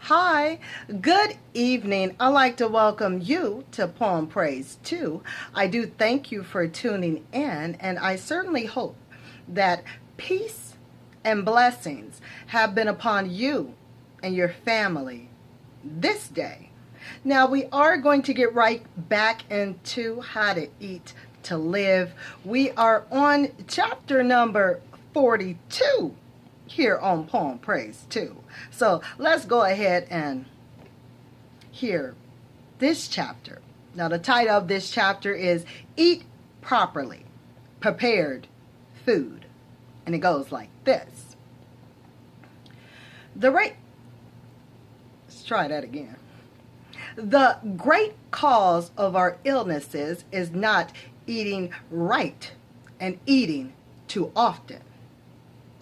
Hi, good evening. I'd like to welcome you to Poem Praise 2. I do thank you for tuning in, and I certainly hope that peace and blessings have been upon you and your family this day. Now, we are going to get right back into how to eat to live. We are on chapter number 42 here on Poem Praise 2. So let's go ahead and hear this chapter. Now, the title of this chapter is Eat Properly Prepared Food. And it goes like this. Let's try that again. The great cause of our illnesses is not eating right and eating too often.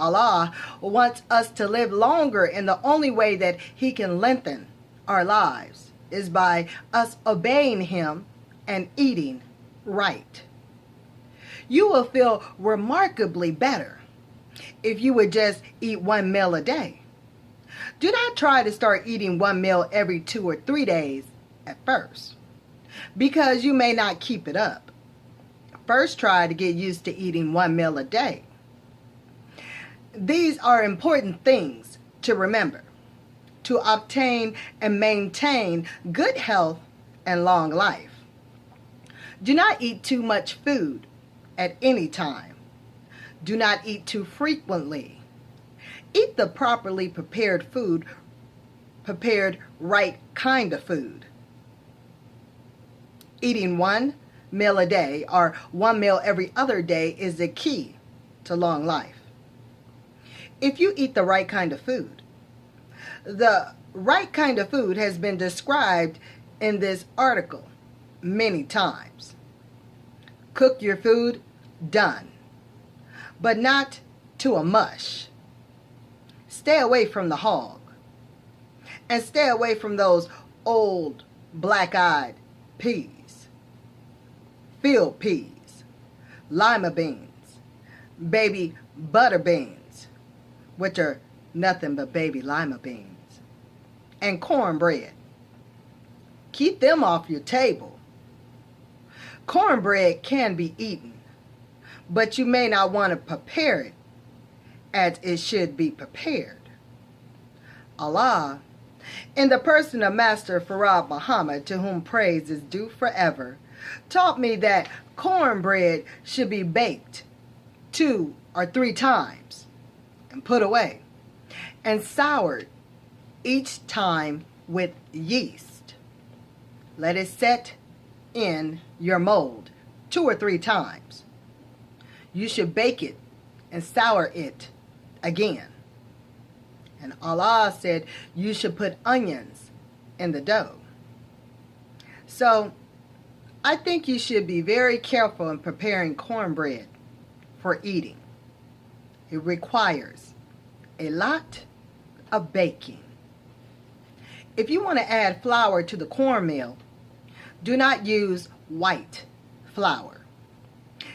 Allah wants us to live longer, and the only way that He can lengthen our lives is by us obeying Him and eating right. You will feel remarkably better if you would just eat one meal a day. Do not try to start eating one meal every 2 or 3 days at first, because you may not keep it up. First, try to get used to eating one meal a day. These are important things to remember to obtain and maintain good health and long life. Do not eat too much food at any time. Do not eat too frequently. Eat the properly prepared food, prepared right kind of food. Eating one meal a day or one meal every other day is the key to long life. If you eat the right kind of food, the right kind of food has been described in this article many times. Cook your food, done, but not to a mush. Stay away from the hog, and stay away from those old black-eyed peas, field peas, lima beans, baby butter beans, which are nothing but baby lima beans, and cornbread. Keep them off your table. Cornbread can be eaten, but you may not want to prepare it as it should be prepared. Allah, in the person of Master Farad Muhammad, to whom praise is due forever, taught me that cornbread should be baked 2 or 3 times and put away, and soured each time with yeast. Let it set in your mold 2 or 3 times. You should bake it and sour it again. And Allah said you should put onions in the dough. So I think you should be very careful in preparing cornbread for eating. It requires a lot of baking. If you want to add flour to the cornmeal, do not use white flour.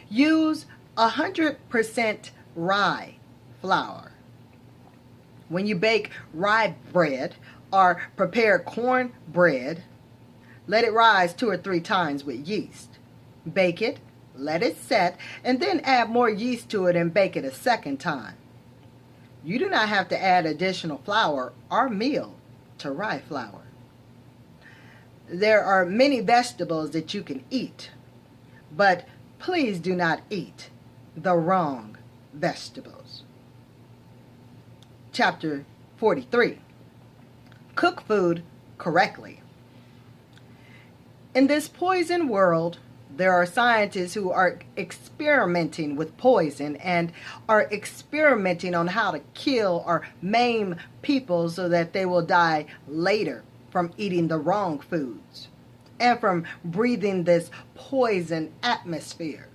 Use 100% rye flour. When you bake rye bread or prepare corn bread, let it rise 2 or 3 times with yeast. Bake it, let it set, and then add more yeast to it and bake it a second time. You do not have to add additional flour or meal to rye flour. There are many vegetables that you can eat, but please do not eat the wrong vegetables. Chapter 43. Cook food correctly. In this poison world, there are scientists who are experimenting with poison and are experimenting on how to kill or maim people so that they will die later from eating the wrong foods and from breathing this poison atmosphere.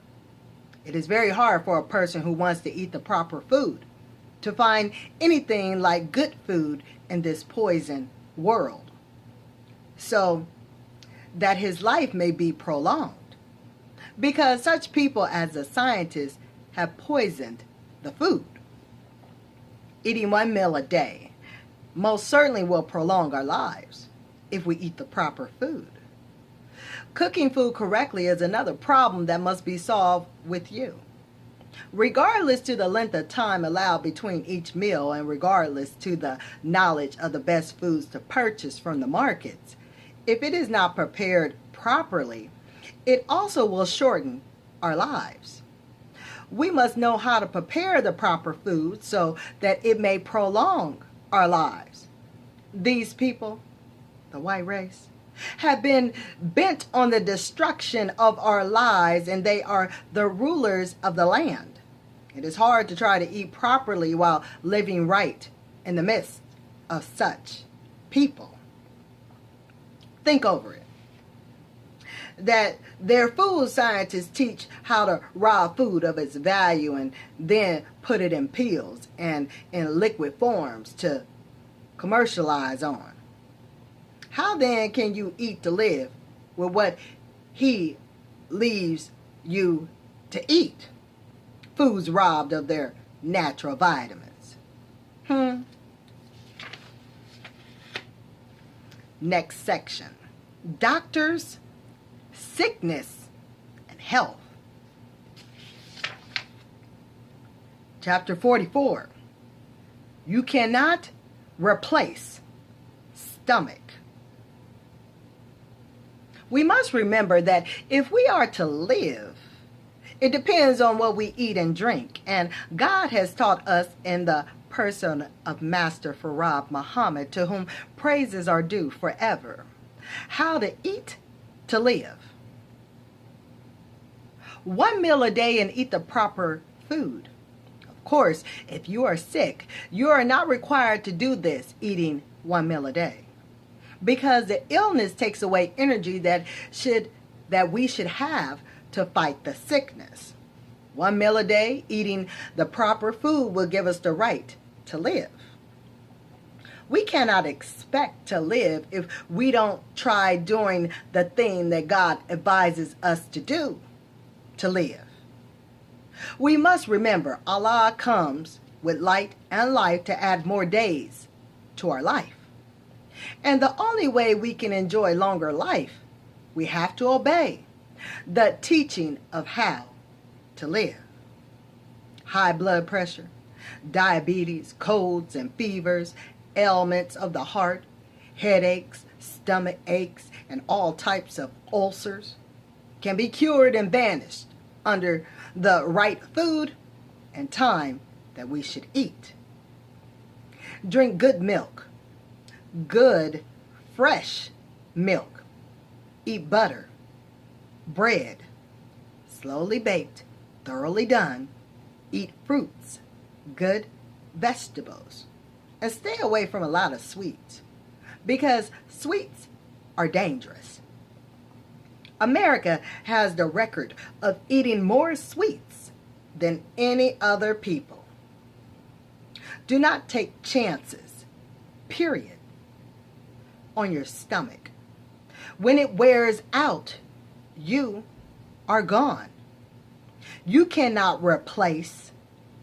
It is very hard for a person who wants to eat the proper food to find anything like good food in this poison world, so that his life may be prolonged, because such people as the scientists have poisoned the food. Eating one meal a day most certainly will prolong our lives if we eat the proper food. Cooking food correctly is another problem that must be solved with you. Regardless to the length of time allowed between each meal and regardless to the knowledge of the best foods to purchase from the markets, if it is not prepared properly, it also will shorten our lives. We must know how to prepare the proper food so that it may prolong our lives. These people, the white race, have been bent on the destruction of our lives, and they are the rulers of the land. It is hard to try to eat properly while living right in the midst of such people. Think over it. That their food scientists teach how to rob food of its value and then put it in pills and in liquid forms to commercialize on. How then can you eat to live with what he leaves you to eat? Foods robbed of their natural vitamins. Next section. Doctors, sickness, and health. Chapter 44. You cannot replace stomach. We must remember that if we are to live, it depends on what we eat and drink. And God has taught us in the person of Master Farab Muhammad, to whom praises are due forever, how to eat to live. 1 meal a day and eat the proper food. Of course, if you are sick, you are not required to do this, eating 1 meal a day, because the illness takes away energy that we should have to fight the sickness. 1 meal a day, eating the proper food, will give us the right to live. We cannot expect to live if we don't try doing the thing that God advises us to do to live. We must remember Allah comes with light and life to add more days to our life. And the only way we can enjoy longer life, we have to obey the teaching of how to live. High blood pressure, diabetes, colds and fevers, ailments of the heart, headaches, stomach aches, and all types of ulcers can be cured and banished under the right food and time that we should eat. Drink good milk, good fresh milk. Eat butter, bread, slowly baked, thoroughly done. Eat fruits, good vegetables, and stay away from a lot of sweets, because sweets are dangerous. America has the record of eating more sweets than any other people. Do not take chances, period, on your stomach. When it wears out, you are gone. You cannot replace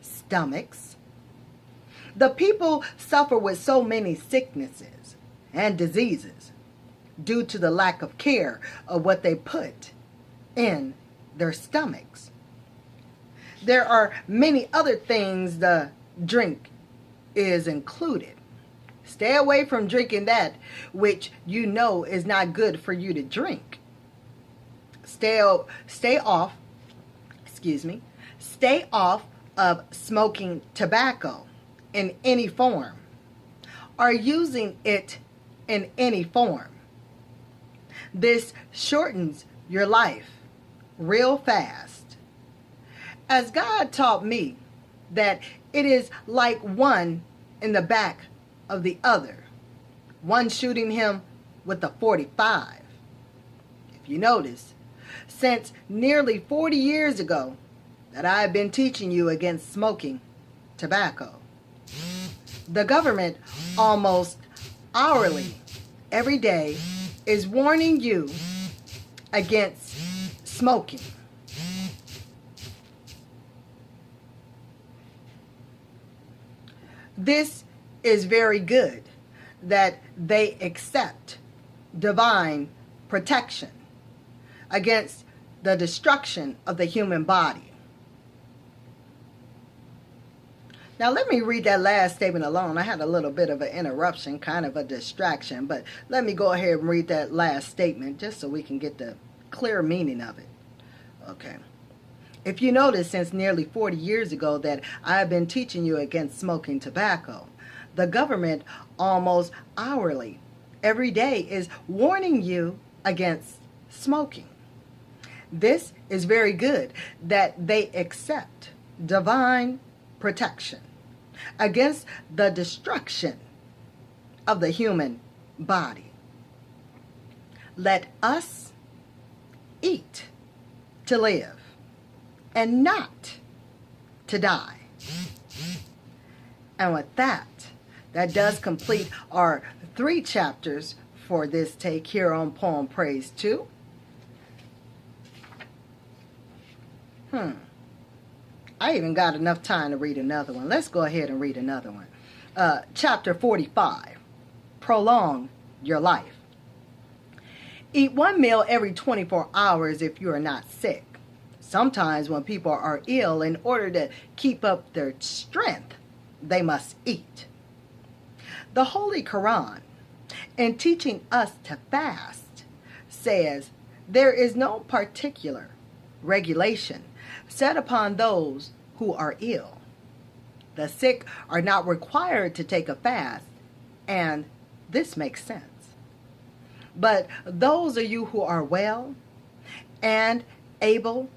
stomachs. The people suffer with so many sicknesses and diseases due to the lack of care of what they put in their stomachs. There are many other things the drink is included. Stay away from drinking that which you know is not good for you to drink. Stay off of smoking tobacco in any form or using it in any form. This shortens your life real fast. As God taught me that it is like one in the back of the other, one shooting him with a 45. If you notice, since nearly 40 years ago that I have been teaching you against smoking tobacco. The government almost hourly, every day, is warning you against smoking. This is very good that they accept divine protection against the destruction of the human body. Now let me read that last statement alone. I had a little bit of an interruption, kind of a distraction, but let me go ahead and read that last statement just so we can get the clear meaning of it. Okay. If you notice, since nearly 40 years ago that I have been teaching you against smoking tobacco, the government almost hourly, every day, is warning you against smoking. This is very good that they accept divine protection against the destruction of the human body. Let us eat to live and not to die. And with that does complete our 3 chapters for this take here on Poem Praise 2. I even got enough time to read another one. Let's go ahead and read another one. Chapter 45, Prolong Your Life. Eat 1 meal every 24 hours if you are not sick. Sometimes when people are ill, in order to keep up their strength, they must eat. The Holy Quran, in teaching us to fast, says there is no particular regulation set upon those who are ill. The sick are not required to take a fast, and this makes sense. But those of you who are well and able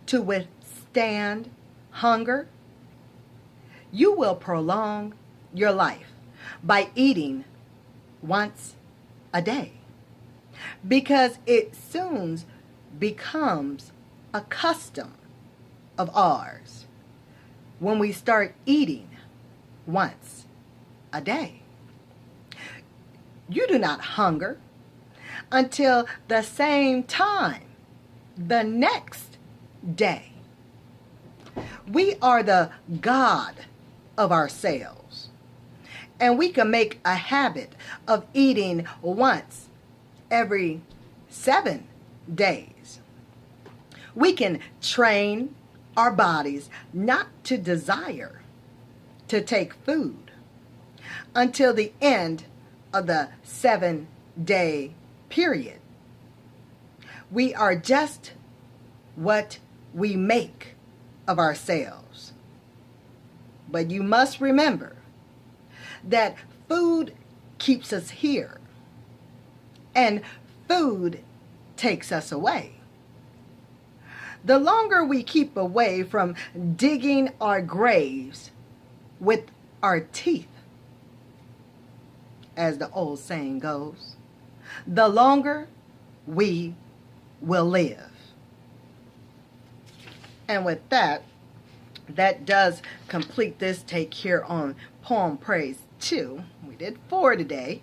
to withstand hunger, you will prolong your life by eating once a day, because it soon becomes a custom of ours when we start eating once a day. You do not hunger until the same time the next day. We are the God of ourselves, and we can make a habit of eating once every 7 days. We can train our bodies not to desire to take food until the end of the 7-day period. We are just what we make of ourselves. But you must remember that food keeps us here, and food takes us away. The longer we keep away from digging our graves with our teeth, as the old saying goes, the longer we will live. And with that does complete this take here on Poem Praise 2. We did 4 today.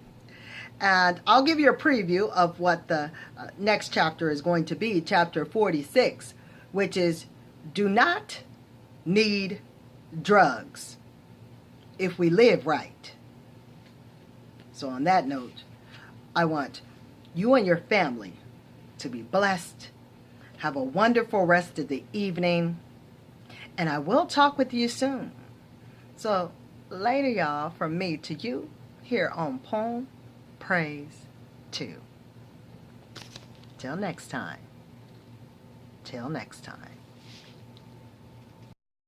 And I'll give you a preview of what the next chapter is going to be, chapter 46, which is Do Not Need Drugs If We Live Right. So on that note, I want you and your family to be blessed. Have a wonderful rest of the evening. And I will talk with you soon. So later, y'all, from me to you here on Poem Praise 2. Till next time. Till next time.